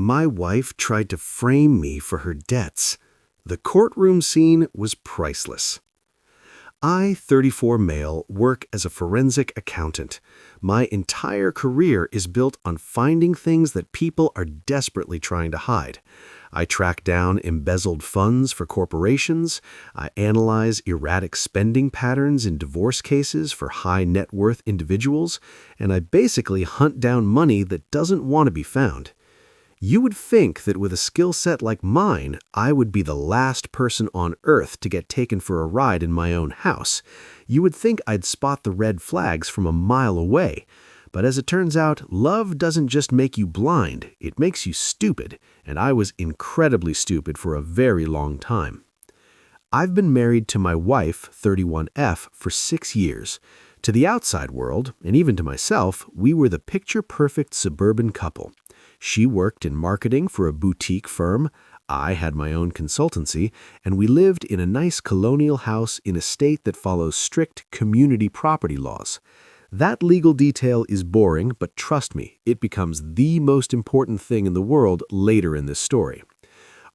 My wife tried to frame me for her debts. The courtroom scene was priceless. I, 34 male, work as a forensic accountant. My entire career is built on finding things that people are desperately trying to hide. I track down embezzled funds for corporations, I analyze erratic spending patterns in divorce cases for high net worth individuals, and I basically hunt down money that doesn't want to be found. You would think that with a skill set like mine, I would be the last person on earth to get taken for a ride in my own house. You would think I'd spot the red flags from a mile away. But as it turns out, love doesn't just make you blind, it makes you stupid, and I was incredibly stupid for a very long time. I've been married to my wife, 31F, for 6 years. To the outside world, and even to myself, we were the picture-perfect suburban couple. She worked in marketing for a boutique firm, I had my own consultancy, and we lived in a nice colonial house in a state that follows strict community property laws. That legal detail is boring, but trust me, it becomes the most important thing in the world later in this story.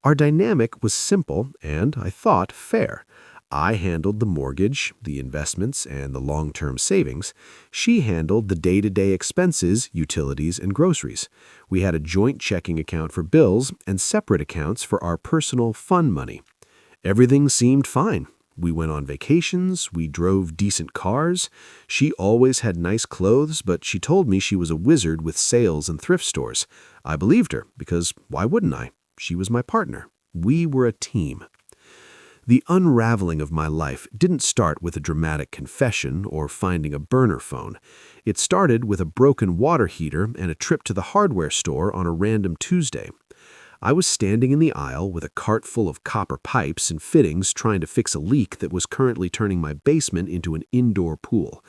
Our dynamic was simple and, I thought, fair. I handled the mortgage, the investments, and the long-term savings. She handled the day-to-day expenses, utilities, and groceries. We had a joint checking account for bills and separate accounts for our personal fun money. Everything seemed fine. We went on vacations, we drove decent cars. She always had nice clothes, but she told me she was a wizard with sales and thrift stores. I believed her, because why wouldn't I? She was my partner. We were a team. The unraveling of my life didn't start with a dramatic confession or finding a burner phone. It started with a broken water heater and a trip to the hardware store on a random Tuesday. I was standing in the aisle with a cart full of copper pipes and fittings trying to fix a leak that was currently turning my basement into an indoor pool.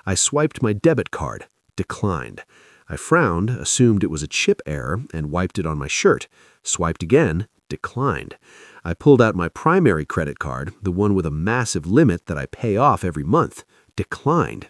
I swiped my debit card. Declined. I frowned, assumed it was a chip error, and wiped it on my shirt. Swiped again. Declined. I pulled out my primary credit card, the one with a massive limit that I pay off every month. Declined.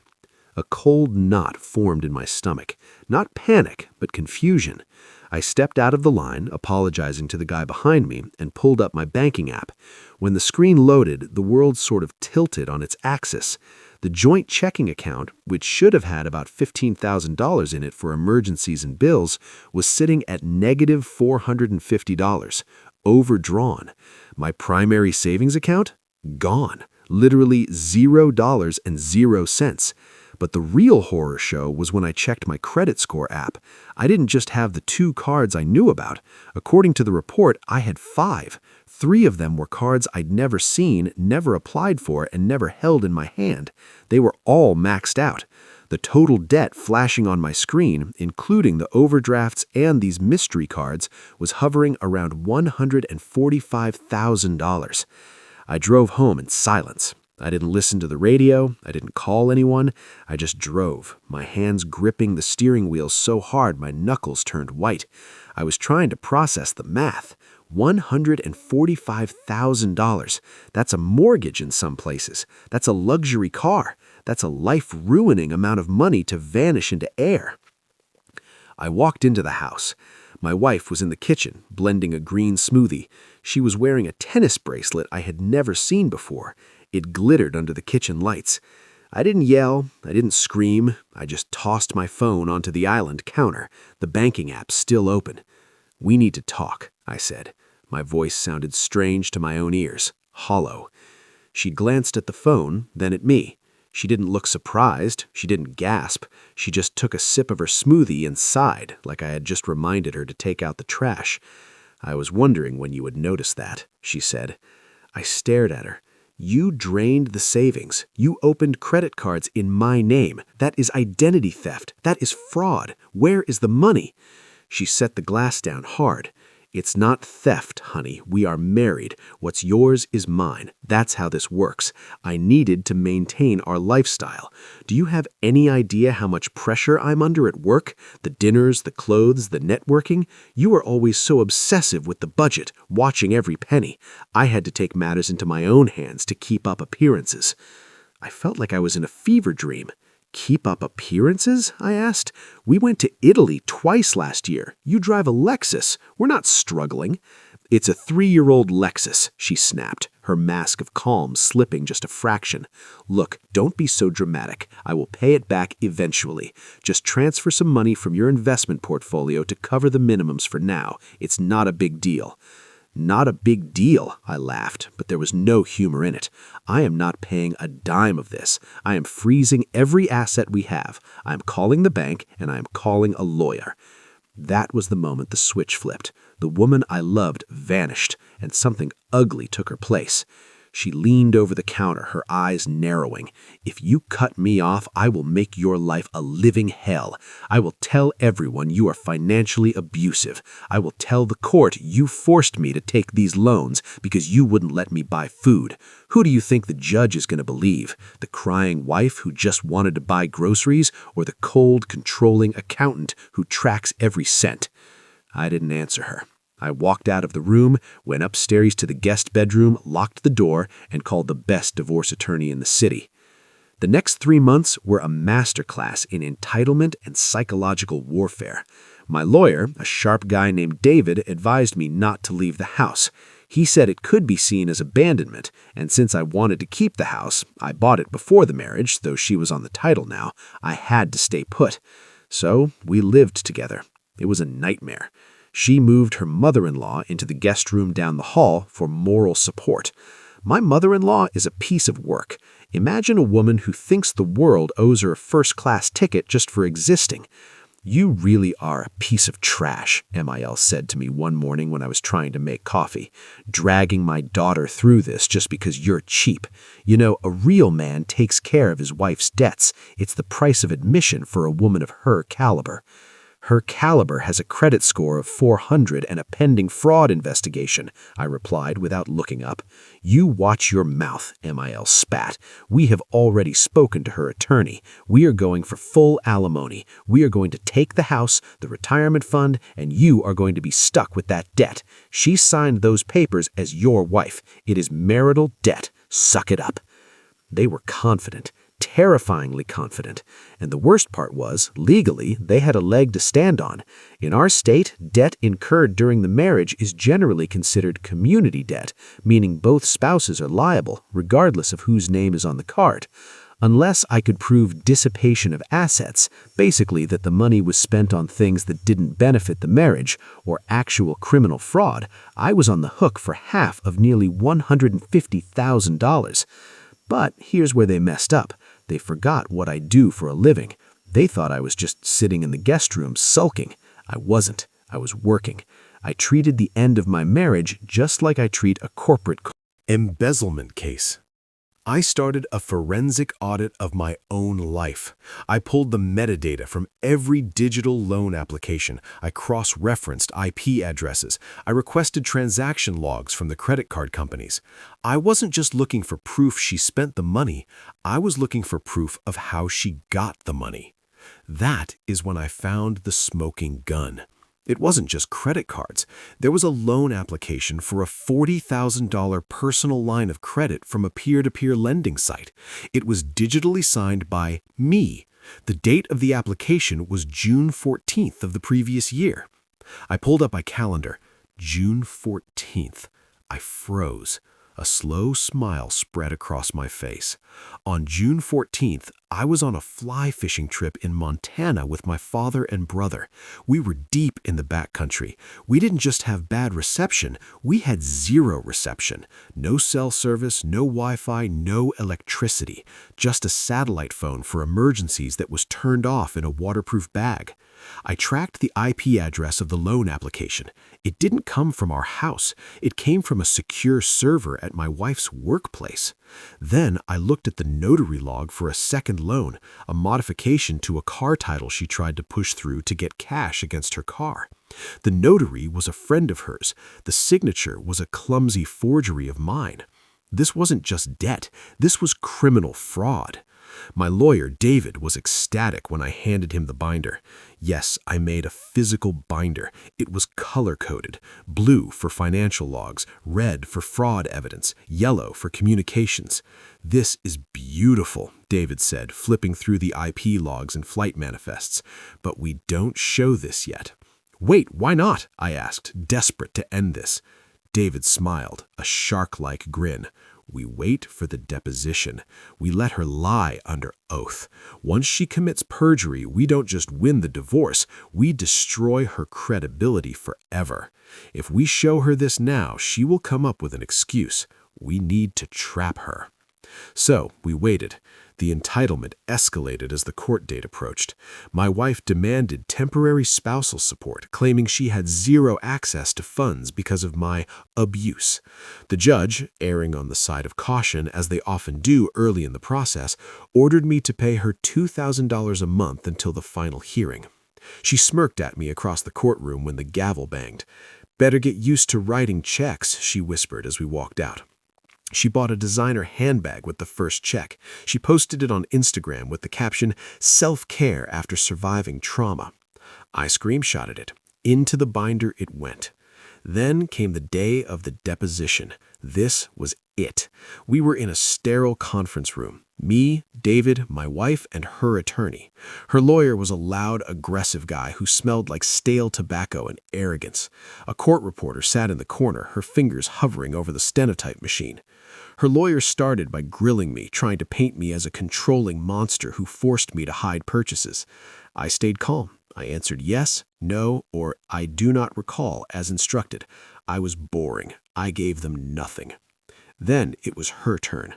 A cold knot formed in my stomach. Not panic, but confusion. I stepped out of the line, apologizing to the guy behind me, and pulled up my banking app. When the screen loaded, the world sort of tilted on its axis. The joint checking account, which should have had about $15,000 in it for emergencies and bills, was sitting at negative $450. Overdrawn. My primary savings account? Gone. Literally $0.00. But the real horror show was when I checked my credit score app. I didn't just have the 2 cards I knew about. According to the report, I had 5. 3 of them were cards I'd never seen, never applied for, and never held in my hand. They were all maxed out. The total debt flashing on my screen, including the overdrafts and these mystery cards, was hovering around $145,000. I drove home in silence. I didn't listen to the radio, I didn't call anyone, I just drove, my hands gripping the steering wheel so hard my knuckles turned white. I was trying to process the math. $145,000. That's a mortgage in some places. That's a luxury car. That's a life-ruining amount of money to vanish into air. I walked into the house. My wife was in the kitchen, blending a green smoothie. She was wearing a tennis bracelet I had never seen before. It glittered under the kitchen lights. I didn't yell, I didn't scream, I just tossed my phone onto the island counter, the banking app still open. "We need to talk," I said. My voice sounded strange to my own ears, hollow. She glanced at the phone, then at me. She didn't look surprised, she didn't gasp. She just took a sip of her smoothie and sighed, like I had just reminded her to take out the trash. "I was wondering when you would notice that," she said. I stared at her. "You drained the savings. You opened credit cards in my name. That is identity theft. That is fraud. Where is the money?" She set the glass down hard. "It's not theft, honey. We are married. What's yours is mine. That's how this works. I needed to maintain our lifestyle. Do you have any idea how much pressure I'm under at work? The dinners, the clothes, the networking? You are always so obsessive with the budget, watching every penny. I had to take matters into my own hands to keep up appearances." I felt like I was in a fever dream. Keep up appearances? I asked. We went to Italy twice last year. You drive a Lexus. We're not struggling. It's a 3-year-old Lexus, she snapped, her mask of calm slipping just a fraction. Look, don't be so dramatic. I will pay it back eventually. Just transfer some money from your investment portfolio to cover the minimums for now. It's not a big deal. Not a big deal, I laughed, but there was no humor in it. I am not paying a dime of this. I am freezing every asset we have. I am calling the bank, and I am calling a lawyer. That was the moment the switch flipped. The woman I loved vanished, and something ugly took her place. She leaned over the counter, her eyes narrowing. If you cut me off, I will make your life a living hell. I will tell everyone you are financially abusive. I will tell the court you forced me to take these loans because you wouldn't let me buy food. Who do you think the judge is going to believe? The crying wife who just wanted to buy groceries, or the cold, controlling accountant who tracks every cent? I didn't answer her. I walked out of the room, went upstairs to the guest bedroom, locked the door, and called the best divorce attorney in the city. The next 3 months were a masterclass in entitlement and psychological warfare. My lawyer, a sharp guy named David, advised me not to leave the house. He said it could be seen as abandonment, and since I wanted to keep the house, I bought it before the marriage, though she was on the title now, I had to stay put. So we lived together. It was a nightmare. She moved her mother-in-law into the guest room down the hall for moral support. My mother-in-law is a piece of work. Imagine a woman who thinks the world owes her a first-class ticket just for existing. You really are a piece of trash, MIL said to me one morning when I was trying to make coffee, dragging my daughter through this just because you're cheap. You know, a real man takes care of his wife's debts. It's the price of admission for a woman of her caliber. Her caliber has a credit score of 400 and a pending fraud investigation, I replied without looking up. You watch your mouth, MIL spat. We have already spoken to her attorney. We are going for full alimony. We are going to take the house, the retirement fund, and you are going to be stuck with that debt. She signed those papers as your wife. It is marital debt. Suck it up. They were confident. Terrifyingly confident. And the worst part was, legally, they had a leg to stand on. In our state, debt incurred during the marriage is generally considered community debt, meaning both spouses are liable, regardless of whose name is on the card. Unless I could prove dissipation of assets, basically that the money was spent on things that didn't benefit the marriage, or actual criminal fraud, I was on the hook for half of nearly $150,000. But here's where they messed up. They forgot what I do for a living. They thought I was just sitting in the guest room sulking. I wasn't. I was working. I treated the end of my marriage just like I treat a corporate embezzlement case. I started a forensic audit of my own life. I pulled the metadata from every digital loan application. I cross-referenced IP addresses. I requested transaction logs from the credit card companies. I wasn't just looking for proof she spent the money. I was looking for proof of how she got the money. That is when I found the smoking gun. It wasn't just credit cards. There was a loan application for a $40,000 personal line of credit from a peer-to-peer lending site. It was digitally signed by me. The date of the application was June 14th of the previous year. I pulled up my calendar. June 14th. I froze. A slow smile spread across my face. On June 14th, I was on a fly fishing trip in Montana with my father and brother. We were deep in the backcountry. We didn't just have bad reception, we had zero reception. No cell service, no Wi-Fi, no electricity. Just a satellite phone for emergencies that was turned off in a waterproof bag. I tracked the IP address of the loan application. It didn't come from our house. It came from a secure server at my wife's workplace. Then I looked at the notary log for a second loan, a modification to a car title she tried to push through to get cash against her car. The notary was a friend of hers. The signature was a clumsy forgery of mine. This wasn't just debt. This was criminal fraud. My lawyer, David, was ecstatic when I handed him the binder. Yes, I made a physical binder. It was color-coded: blue for financial logs, red for fraud evidence, yellow for communications. "This is beautiful," David said, flipping through the IP logs and flight manifests. "But we don't show this yet." "Wait, why not?" I asked, desperate to end this. David smiled, a shark-like grin. "We wait for the deposition. We let her lie under oath. Once she commits perjury, we don't just win the divorce, we destroy her credibility forever. If we show her this now, she will come up with an excuse. We need to trap her." So we waited. The entitlement escalated as the court date approached. My wife demanded temporary spousal support, claiming she had zero access to funds because of my abuse. The judge, erring on the side of caution, as they often do early in the process, ordered me to pay her $2,000 a month until the final hearing. She smirked at me across the courtroom when the gavel banged. "Better get used to writing checks," she whispered as we walked out. She bought a designer handbag with the first check. She posted it on Instagram with the caption, "Self-care after surviving trauma." I screenshotted it. Into the binder it went. Then came the day of the deposition. This was it. We were in a sterile conference room. Me, David, my wife, and her attorney. Her lawyer was a loud, aggressive guy who smelled like stale tobacco and arrogance. A court reporter sat in the corner, her fingers hovering over the stenotype machine. Her lawyer started by grilling me, trying to paint me as a controlling monster who forced me to hide purchases. I stayed calm. I answered yes, no, or I do not recall as instructed. I was boring. I gave them nothing. Then it was her turn.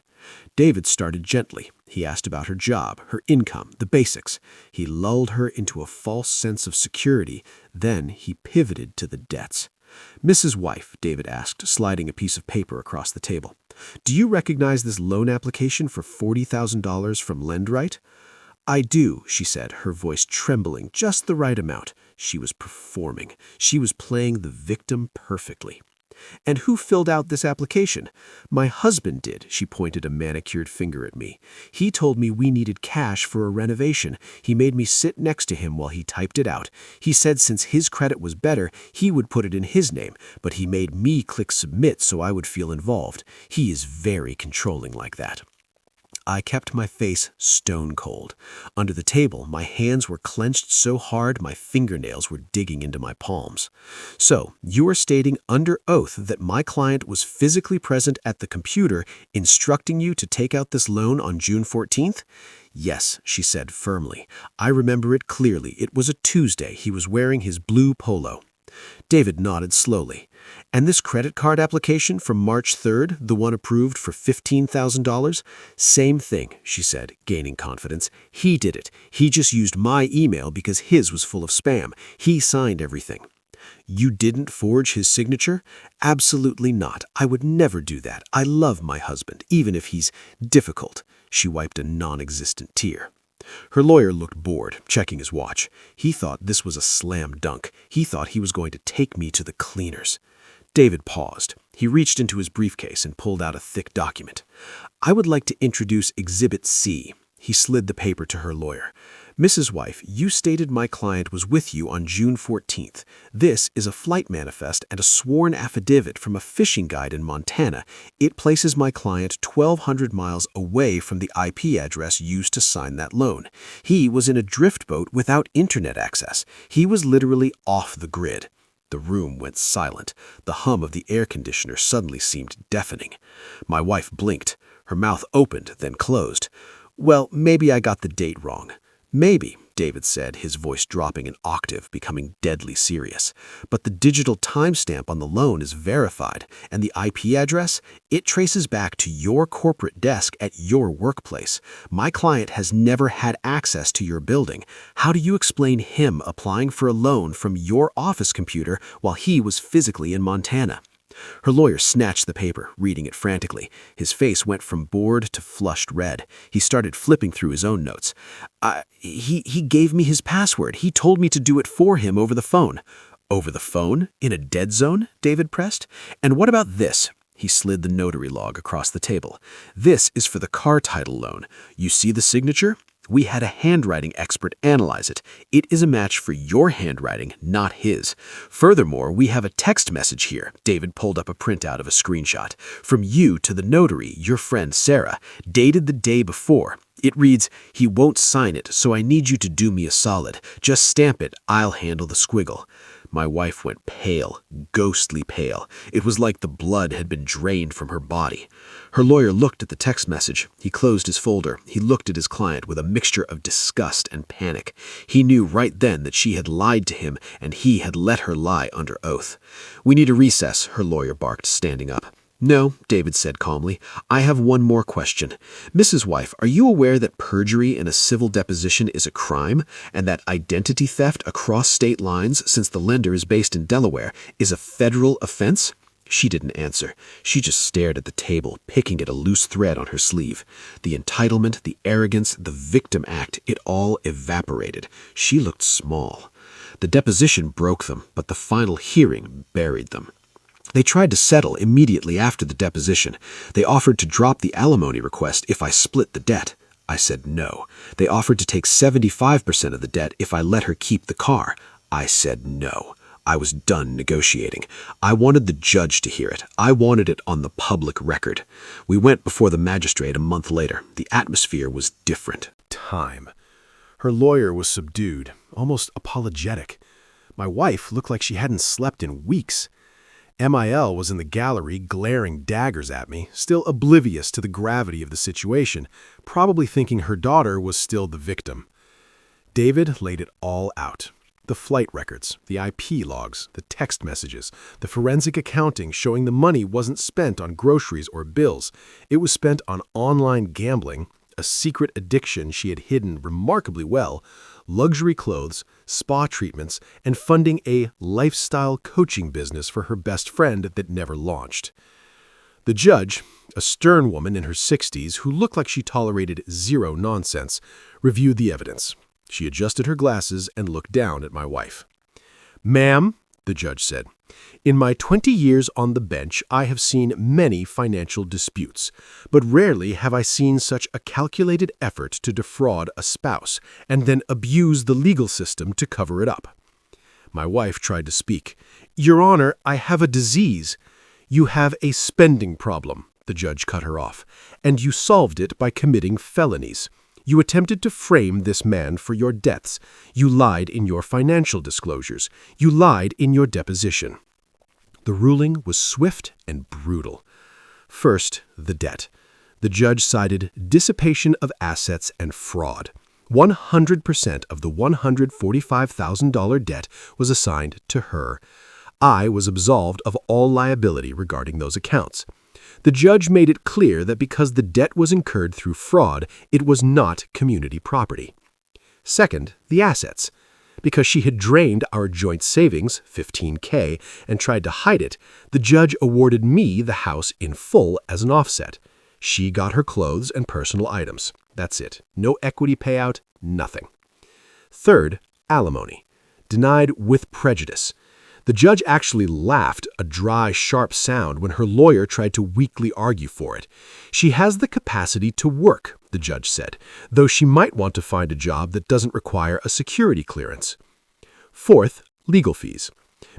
David started gently. He asked about her job, her income, the basics. He lulled her into a false sense of security. Then he pivoted to the debts. "Mrs. Wife," David asked, sliding a piece of paper across the table, "do you recognize this loan application for $40,000 from Lendrite?" "I do," she said, her voice trembling just the right amount. She was performing. She was playing the victim perfectly. "And who filled out this application?" "My husband did," she pointed a manicured finger at me. "He told me we needed cash for a renovation. He made me sit next to him while he typed it out. He said since his credit was better, he would put it in his name, but he made me click submit so I would feel involved. He is very controlling like that." I kept my face stone cold. Under the table, my hands were clenched so hard my fingernails were digging into my palms. "So, you are stating under oath that my client was physically present at the computer instructing you to take out this loan on June 14th? "Yes," she said firmly. "I remember it clearly. It was a Tuesday. He was wearing his blue polo." David nodded slowly. "And this credit card application from March 3rd, the one approved for $15,000? "Same thing," she said, gaining confidence. "He did it. He just used my email because his was full of spam. He signed everything." "You didn't forge his signature?" "Absolutely not. I would never do that. I love my husband, even if he's difficult." She wiped a non-existent tear. Her lawyer looked bored, checking his watch. He thought this was a slam dunk. He thought he was going to take me to the cleaners. David paused. He reached into his briefcase and pulled out a thick document. "I would like to introduce Exhibit C." He slid the paper to her lawyer. "Mrs. Wife, you stated my client was with you on June 14th. This is a flight manifest and a sworn affidavit from a fishing guide in Montana. It places my client 1,200 miles away from the IP address used to sign that loan. He was in a drift boat without internet access. He was literally off the grid." The room went silent. The hum of the air conditioner suddenly seemed deafening. My wife blinked. Her mouth opened, then closed. "Well, maybe I got the date wrong." "Maybe," David said, his voice dropping an octave, becoming deadly serious. "But the digital timestamp on the loan is verified, and the IP address, it traces back to your corporate desk at your workplace. My client has never had access to your building. How do you explain him applying for a loan from your office computer while he was physically in Montana?" Her lawyer snatched the paper, reading it frantically. His face went from bored to flushed red. He started flipping through his own notes. He gave me his password. He told me to do it for him over the phone." "Over the phone? In a dead zone?" David pressed. "And what about this?" He slid the notary log across the table. "This is for the car title loan. You see the signature? We had a handwriting expert analyze it. It is a match for your handwriting, not his. Furthermore, we have a text message here." David pulled up a printout of a screenshot. "From you to the notary, your friend Sarah, dated the day before. It reads, 'He won't sign it, so I need you to do me a solid. Just stamp it, I'll handle the squiggle.'" My wife went pale, ghostly pale. It was like the blood had been drained from her body. Her lawyer looked at the text message. He closed his folder. He looked at his client with a mixture of disgust and panic. He knew right then that she had lied to him, and he had let her lie under oath. "We need a recess," her lawyer barked, standing up. "No," David said calmly. "I have one more question. Mrs. Wife, are you aware that perjury in a civil deposition is a crime, and that identity theft across state lines, since the lender is based in Delaware, is a federal offense?" She didn't answer. She just stared at the table, picking at a loose thread on her sleeve. The entitlement, the arrogance, the victim act, it all evaporated. She looked small. The deposition broke them, but the final hearing buried them. They tried to settle immediately after the deposition. They offered to drop the alimony request if I split the debt. I said no. They offered to take 75% of the debt if I let her keep the car. I said no. I was done negotiating. I wanted the judge to hear it. I wanted it on the public record. We went before the magistrate a month later. The atmosphere was different. Time. Her lawyer was subdued, almost apologetic. My wife looked like she hadn't slept in weeks. MIL was in the gallery glaring daggers at me, still oblivious to the gravity of the situation, probably thinking her daughter was still the victim. David laid it all out. The flight records, the IP logs, the text messages, the forensic accounting showing the money wasn't spent on groceries or bills. It was spent on online gambling, a secret addiction she had hidden remarkably well, luxury clothes, spa treatments, and funding a lifestyle coaching business for her best friend that never launched. The judge, a stern woman in her 60s who looked like she tolerated zero nonsense, reviewed the evidence. She adjusted her glasses and looked down at my wife. "Ma'am," the judge said, "in my 20 years on the bench, I have seen many financial disputes, but rarely have I seen such a calculated effort to defraud a spouse and then abuse the legal system to cover it up." My wife tried to speak. "Your Honor, I have a disease." "You have a spending problem," the judge cut her off, "and you solved it by committing felonies. You attempted to frame this man for your debts. You lied in your financial disclosures. You lied in your deposition." The ruling was swift and brutal. First, the debt. The judge cited dissipation of assets and fraud. 100% of the $145,000 debt was assigned to her. I was absolved of all liability regarding those accounts. The judge made it clear that because the debt was incurred through fraud, it was not community property. Second, the assets. Because she had drained our joint savings, $15K, and tried to hide it, the judge awarded me the house in full as an offset. She got her clothes and personal items. That's it. No equity payout, nothing. Third, alimony. Denied with prejudice. The judge actually laughed, a dry, sharp sound, when her lawyer tried to weakly argue for it. "She has the capacity to work," the judge said, "though she might want to find a job that doesn't require a security clearance." Fourth, legal fees.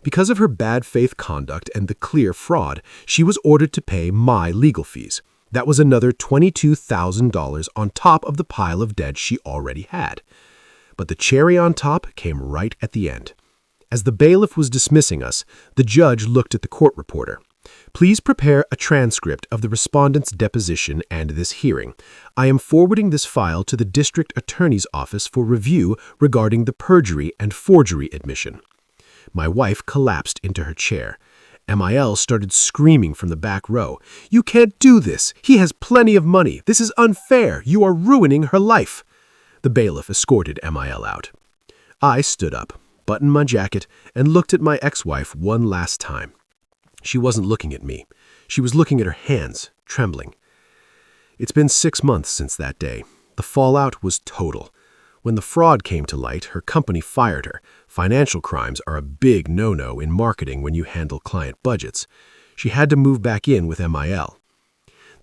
Because of her bad faith conduct and the clear fraud, she was ordered to pay my legal fees. That was another $22,000 on top of the pile of debt she already had. But the cherry on top came right at the end. As the bailiff was dismissing us, the judge looked at the court reporter. "Please prepare a transcript of the respondent's deposition and this hearing. I am forwarding this file to the district attorney's office for review regarding the perjury and forgery admission." My wife collapsed into her chair. MIL started screaming from the back row. "You can't do this. He has plenty of money. This is unfair. You are ruining her life." The bailiff escorted MIL out. I stood up, buttoned my jacket, and looked at my ex-wife one last time. She wasn't looking at me. She was looking at her hands, trembling. It's been 6 months since that day. The fallout was total. When the fraud came to light, her company fired her. Financial crimes are a big no-no in marketing when you handle client budgets. She had to move back in with MIL.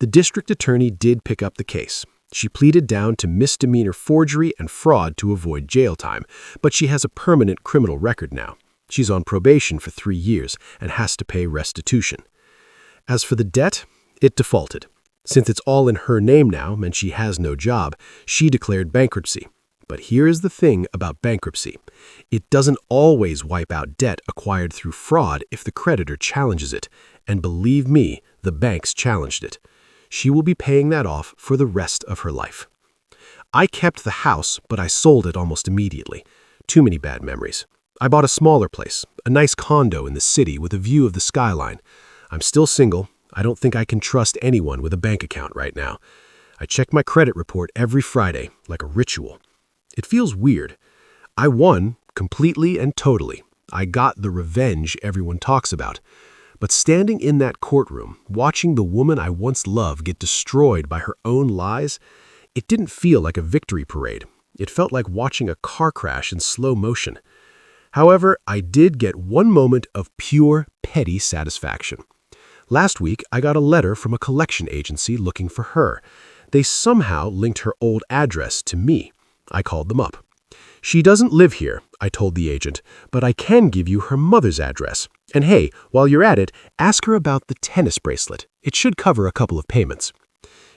The district attorney did pick up the case. She pleaded down to misdemeanor forgery and fraud to avoid jail time, but she has a permanent criminal record now. She's on probation for 3 years and has to pay restitution. As for the debt, it defaulted. Since it's all in her name now and she has no job, she declared bankruptcy. But here is the thing about bankruptcy. It doesn't always wipe out debt acquired through fraud if the creditor challenges it. And believe me, the banks challenged it. She will be paying that off for the rest of her life. I kept the house, but I sold it almost immediately. Too many bad memories. I bought a smaller place, a nice condo in the city with a view of the skyline. I'm still single. I don't think I can trust anyone with a bank account right now. I check my credit report every Friday, like a ritual. It feels weird. I won completely and totally. I got the revenge everyone talks about. But standing in that courtroom, watching the woman I once loved get destroyed by her own lies, it didn't feel like a victory parade. It felt like watching a car crash in slow motion. However, I did get one moment of pure, petty satisfaction. Last week, I got a letter from a collection agency looking for her. They somehow linked her old address to me. I called them up. She doesn't live here, I told the agent, but I can give you her mother's address. And hey, while you're at it, ask her about the tennis bracelet. It should cover a couple of payments.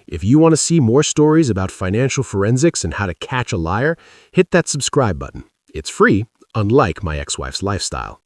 If you want to see more stories about financial forensics and how to catch a liar, hit that subscribe button. It's free, unlike my ex-wife's lifestyle.